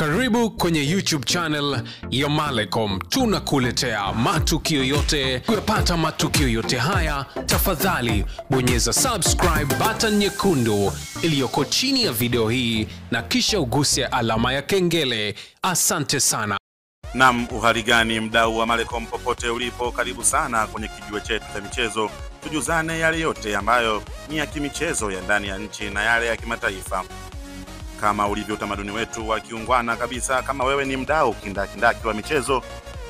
Karibu kwenye YouTube channel ya Malecom. Tunakuletea matukio yote. Kupata matukio yote haya, tafadhali bonyeza subscribe button nyekundu iliyoko chini ya video hii na kisha uguse alama ya kengele. Asante sana. Naam, uhali gani mdau wa Malecom popote ulipo, karibu sana kwenye kijiwe chetu cha michezo. Tujuzane yale yote ambayo ni ya kimichezo ya ndani ya nchi na yale ya kimataifa. Kama ulivyo utamaduni wetu wa kiungwana kabisa, kama wewe ni mdau kindakindaki wa michezo,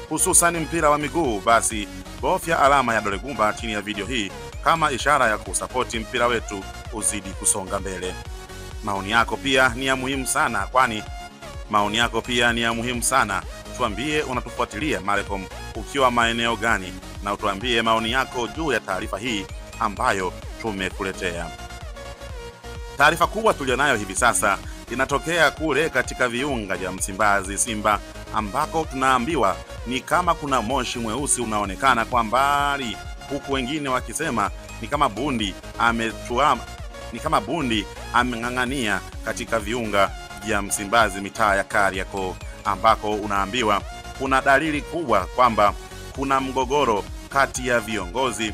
hususan mpira wa miguu, basi bofya alama ya dole gumba chini ya video hii kama ishara ya kusapoti mpira wetu uzidi kusonga mbele. Maoni yako pia ni ya muhimu sana. Tuambie unatufuatilia Malecom ukiwa maeneo gani, na utuambie maoni yako juu ya taarifa hii ambayo tumekuletea. Taarifa kubwa tulionayo hivi sasa inatokea kule katika viunga vya Msimbazi Simba, ambako tunaambiwa ni kama kuna moshi mweusi unaonekana kwa mbali, huku wengine wakisema ni kama bundi ameng'ang'ania katika viunga vya Msimbazi, mitaa ya Kariakoo, ambako unaambiwa kuna dalili kubwa kwamba kuna mgogoro kati ya viongozi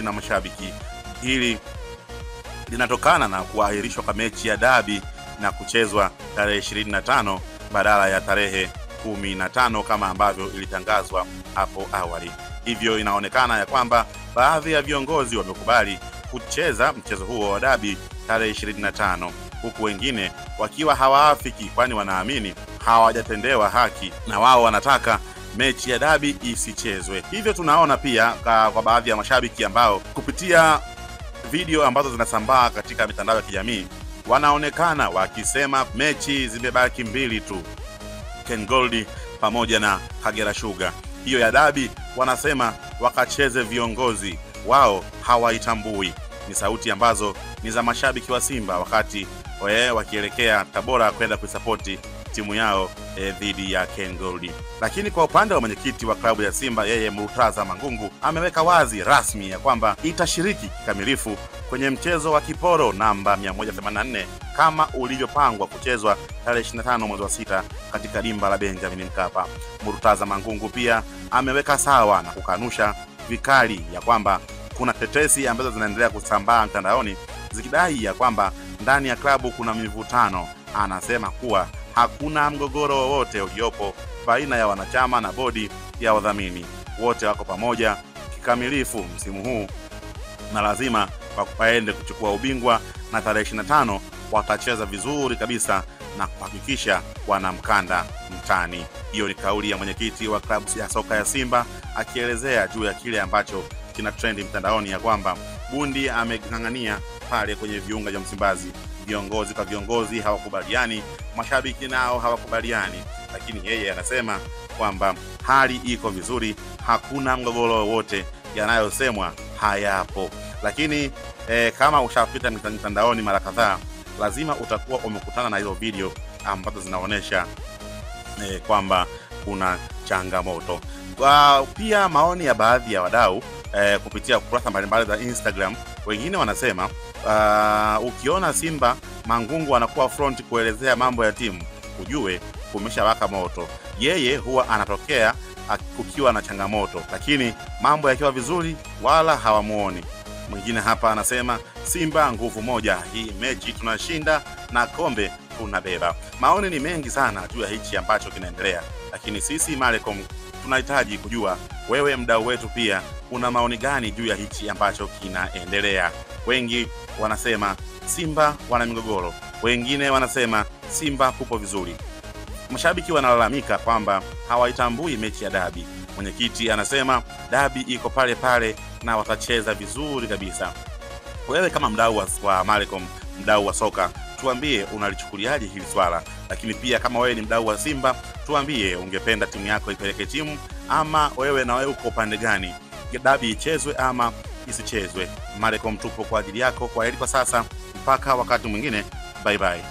na mashabiki. Hili linatokana na kuahirishwa kwa mechi ya dabi na kuchezwa tarehe 25 badala ya tarehe 15 kama ambavyo ilitangazwa hapo awali. Hivyo inaonekana ya kwamba baadhi ya viongozi wamekubali kucheza mchezo huo wa dabi tarehe 25, huku wengine wakiwa hawaafiki, kwani wanaamini hawajatendewa haki na wao wanataka mechi ya dabi isichezwe. Hivyo tunaona pia kwa baadhi ya mashabiki ambao kupitia video ambazo zinasambaa katika mitandao ya kijamii wanaonekana wakisema mechi zimebaki mbili tu, Ken Gold pamoja na Kagera Sugar. Hiyo ya dabi wanasema wakacheze viongozi, wao hawaitambui. Ni sauti ambazo ni za mashabiki wa Simba wakati wakielekea Tabora kwenda kuisapoti timu yao dhidi ya Ken Gold. Lakini kwa upande wa mwenyekiti wa klabu ya Simba, yeye Murtaza Mangungu, ameweka wazi rasmi ya kwamba itashiriki kikamilifu kwenye mchezo wa kiporo namba 184 kama ulivyopangwa kuchezwa tarehe 25 mwezi wa 6 katika dimba la Benjamin Mkapa. Murtaza Mangungu pia ameweka sawa na kukanusha vikali ya kwamba kuna tetesi ambazo zinaendelea kusambaa mtandaoni zikidai ya kwamba ndani ya klabu kuna mivutano. Anasema kuwa hakuna mgogoro wowote uliopo baina ya wanachama na bodi ya wadhamini. Wote wako pamoja kikamilifu msimu huu na lazima waende kuchukua ubingwa, na tarehe 25 watacheza vizuri kabisa na kuhakikisha wanamkanda mtani. Hiyo ni kauli ya mwenyekiti wa klabu ya soka ya Simba akielezea juu ya kile ambacho kina trendi mtandaoni ya kwamba bundi ameng'ang'ania pale kwenye viunga vya Msimbazi. Viongozi kwa viongozi hawakubaliani, mashabiki nao hawakubaliani, lakini yeye anasema kwamba hali iko vizuri, hakuna mgogoro wowote, yanayosemwa hayapo. Lakini kama ushapita mtandaoni mara kadhaa, lazima utakuwa umekutana na hizo video ambazo zinaonesha kwamba kuna changamoto. Pia maoni ya baadhi ya wadau kupitia kurasa mbalimbali za Instagram, wengine wanasema ukiona Simba Mangungu anakuwa front kuelezea mambo ya timu, ujue kumeshawaka moto. Yeye huwa anatokea kukiwa na changamoto, lakini mambo yakiwa vizuri wala hawamuoni. Mwingine hapa anasema Simba nguvu moja, hii mechi tunashinda na kombe tunabeba. Maoni ni mengi sana juu ya hichi ambacho kinaendelea, lakini sisi Malecom tunahitaji kujua wewe mdau wetu pia una maoni gani juu ya hichi ambacho kinaendelea. Wengi wanasema Simba wana migogoro, wengine wanasema Simba kupo vizuri. Mashabiki wanalalamika kwamba hawaitambui mechi ya dabi. Mwenyekiti anasema dabi iko pale pale na watacheza vizuri kabisa. Wewe kama mdau wa Malecom, mdau wa soka, tuambie unalichukuliaje hili swala. Lakini pia kama wewe ni mdau wa Simba, tuambie ungependa timu yako ipeleke timu, ama wewe uko upande gani, dabi ichezwe ama isichezwe. Malecom tupo kwa ajili yako. Kwa heri kwa sasa, mpaka wakati mwingine, bye bye.